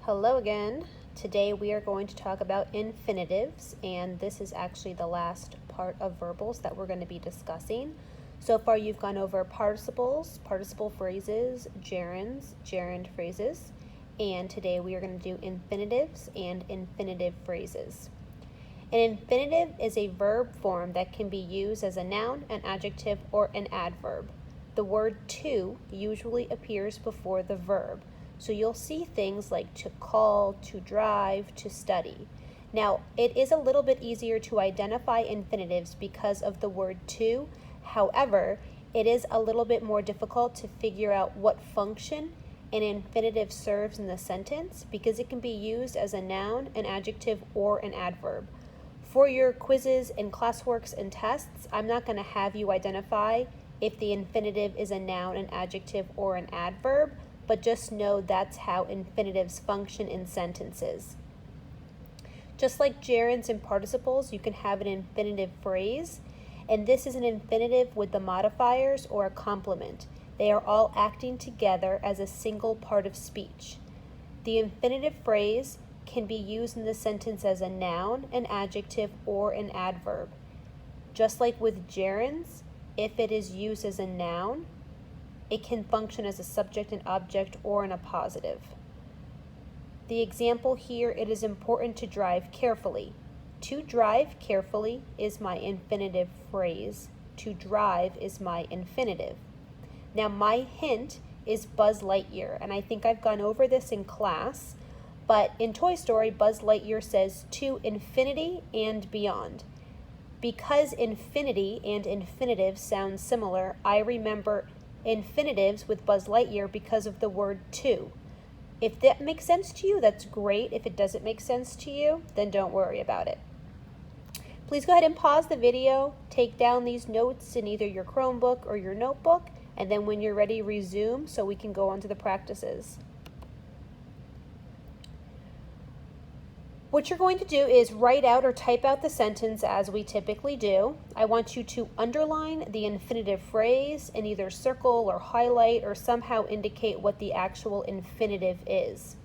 Hello again. Today we are going to talk about infinitives, and this is actually the last part of verbals that we're going to be discussing. So far you've gone over participles, participle phrases, gerunds, gerund phrases, and today we are going to do infinitives and infinitive phrases. An infinitive is a verb form that can be used as a noun, an adjective, or an adverb. The word to usually appears before the verb. So you'll see things like to call, to drive, to study. Now, it is a little bit easier to identify infinitives because of the word to. However, it is a little bit more difficult to figure out what function an infinitive serves in the sentence because it can be used as a noun, an adjective, or an adverb. For your quizzes and classworks and tests, I'm not going to have you identify if the infinitive is a noun, an adjective, or an adverb, but just know that's how infinitives function in sentences. Just like gerunds and participles, you can have an infinitive phrase, and this is an infinitive with the modifiers or a complement. They are all acting together as a single part of speech. The infinitive phrase can be used in the sentence as a noun, an adjective, or an adverb. Just like with gerunds, if it is used as a noun, it can function as a subject, an object, or in a positive. The example here, it is important to drive carefully. To drive carefully is my infinitive phrase. To drive is my infinitive. Now my hint is Buzz Lightyear, and I think I've gone over this in class, but in Toy Story, Buzz Lightyear says to infinity and beyond. Because infinity and infinitive sound similar, I remember infinitives with Buzz Lightyear because of the word to. If that makes sense to you, that's great. If it doesn't make sense to you, then don't worry about it. Please go ahead and pause the video, take down these notes in either your Chromebook or your notebook, and then when you're ready, resume so we can go on to the practices. What you're going to do is write out or type out the sentence as we typically do. I want you to underline the infinitive phrase and either circle or highlight or somehow indicate what the actual infinitive is.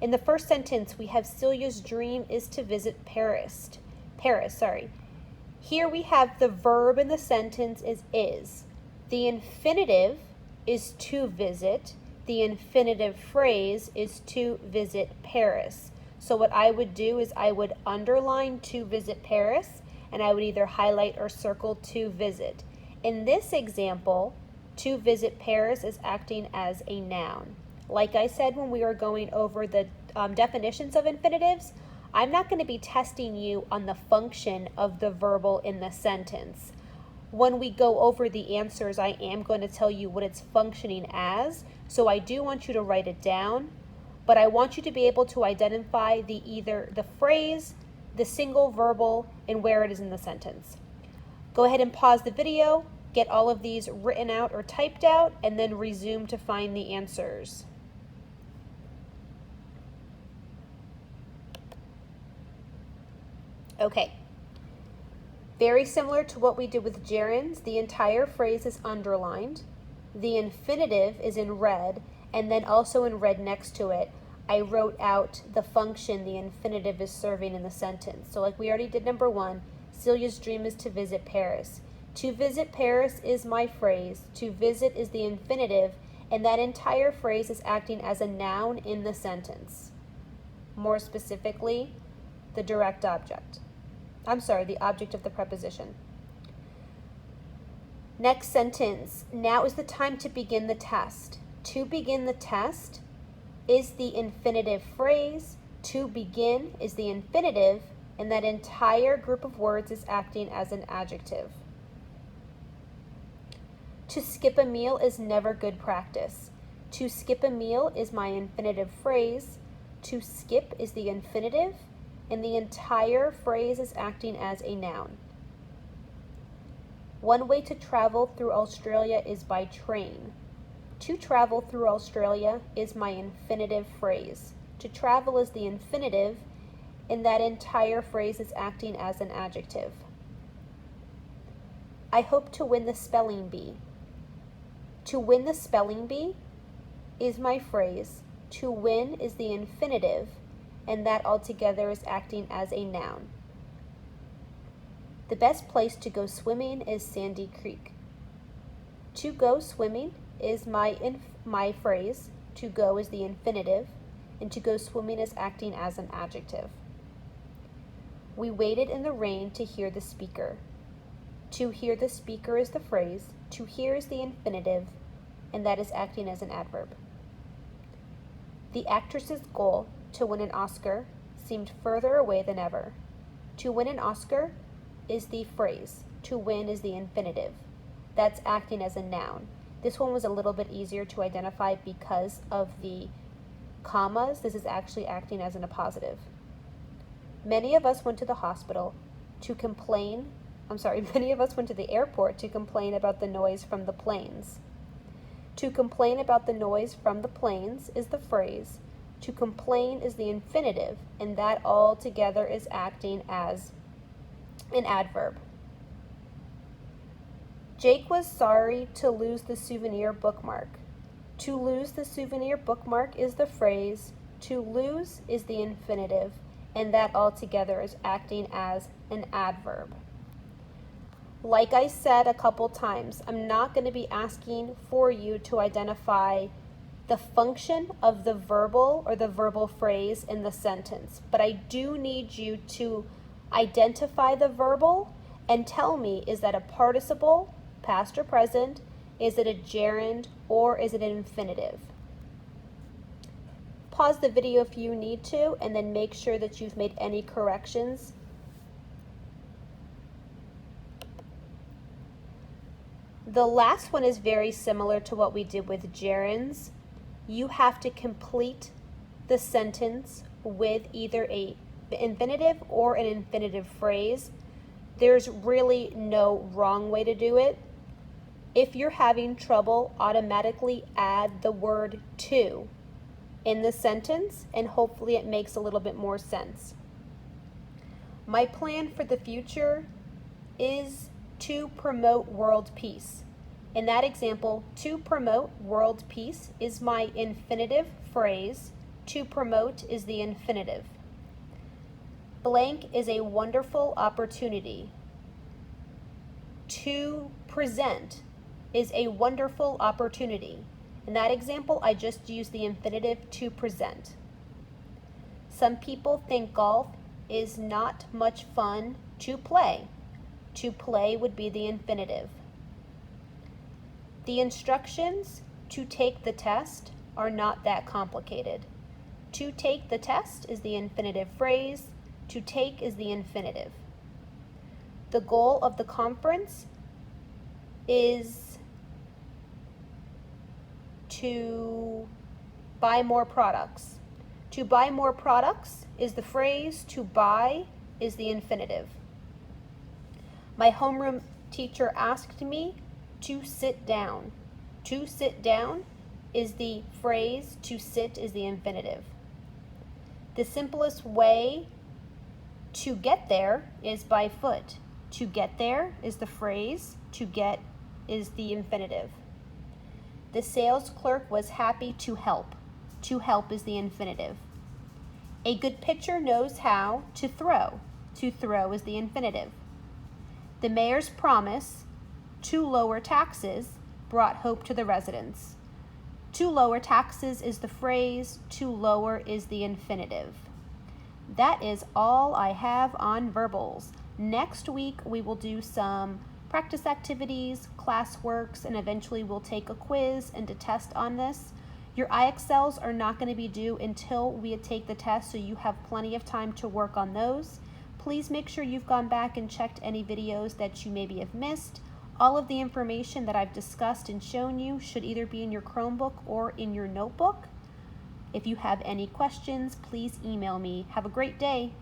In the first sentence, we have Celia's dream is to visit Paris. Here we have the verb in the sentence is. The infinitive is to visit. The infinitive phrase is to visit Paris. So what I would do is I would underline to visit Paris, and I would either highlight or circle to visit. In this example, to visit Paris is acting as a noun. Like I said when we were going over the definitions of infinitives, I'm not going to be testing you on the function of the verbal in the sentence. When we go over the answers, I am going to tell you what it's functioning as, so I do want you to write it down. But I want you to be able to identify either the phrase, the single verbal, and where it is in the sentence. Go ahead and pause the video, get all of these written out or typed out, and then resume to find the answers. Okay. Very similar to what we did with gerunds, the entire phrase is underlined. The infinitive is in red, and then also in red next to it, I wrote out the function the infinitive is serving in the sentence. So like we already did number one, Celia's dream is to visit Paris. To visit Paris is my phrase. To visit is the infinitive, and that entire phrase is acting as a noun in the sentence. More specifically, the direct object. The object of the preposition. Next sentence, now is the time to begin the test. To begin the test is the infinitive phrase. To begin is the infinitive, and that entire group of words is acting as an adjective. To skip a meal is never good practice. To skip a meal is my infinitive phrase. To skip is the infinitive, and the entire phrase is acting as a noun. One way to travel through Australia is by train. To travel through Australia is my infinitive phrase. To travel is the infinitive, and that entire phrase is acting as an adjective. I hope to win the spelling bee. To win the spelling bee is my phrase. To win is the infinitive, and that altogether is acting as a noun. The best place to go swimming is Sandy Creek. To go swimming is my phrase. To go is the infinitive, and to go swimming is acting as an adjective. We waited in the rain to hear the speaker. To hear the speaker is the phrase. To hear is the infinitive, and that is acting as an adverb. The actress's goal to win an Oscar seemed further away than ever. To win an Oscar is the phrase. To win is the infinitive. That's acting as a noun. This one was a little bit easier to identify because of the commas. This is actually acting as in a positive. Many of us went to the hospital to complain. Many of us went to the airport to complain about the noise from the planes. To complain about the noise from the planes is the phrase. To complain is the infinitive, and that all together is acting as an adverb. Jake was sorry to lose the souvenir bookmark. To lose the souvenir bookmark is the phrase. To lose is the infinitive, and that all together is acting as an adverb. Like I said a couple times, I'm not going to be asking for you to identify the function of the verbal or the verbal phrase in the sentence, but I do need you to identify the verbal and tell me, is that a participle, past or present? Is it a gerund, or is it an infinitive? Pause the video if you need to, and then make sure that you've made any corrections. The last one is very similar to what we did with gerunds. You have to complete the sentence with either an infinitive or an infinitive phrase. There's really no wrong way to do it. If you're having trouble, automatically add the word to in the sentence, and hopefully it makes a little bit more sense. My plan for the future is to promote world peace. In that example, to promote world peace is my infinitive phrase. To promote is the infinitive. Blank is a wonderful opportunity. To present is a wonderful opportunity. In that example, I just used the infinitive to present. Some people think golf is not much fun to play. To play would be the infinitive. The instructions to take the test are not that complicated. To take the test is the infinitive phrase. To take is the infinitive. The goal of the conference is to buy more products. To buy more products is the phrase. To buy is the infinitive. My homeroom teacher asked me to sit down. To sit down is the phrase. To sit is the infinitive. The simplest way to get there is by foot. To get there is the phrase. To get is the infinitive. The sales clerk was happy to help. To help is the infinitive. A good pitcher knows how to throw. To throw is the infinitive. The mayor's promise to lower taxes brought hope to the residents. To lower taxes is the phrase. To lower is the infinitive. That is all I have on verbals. Next week we will do some practice activities, classworks, and eventually we'll take a quiz and a test on this. Your IXLs are not going to be due until we take the test, so you have plenty of time to work on those. Please make sure you've gone back and checked any videos that you maybe have missed. All of the information that I've discussed and shown you should either be in your Chromebook or in your notebook. If you have any questions, please email me. Have a great day.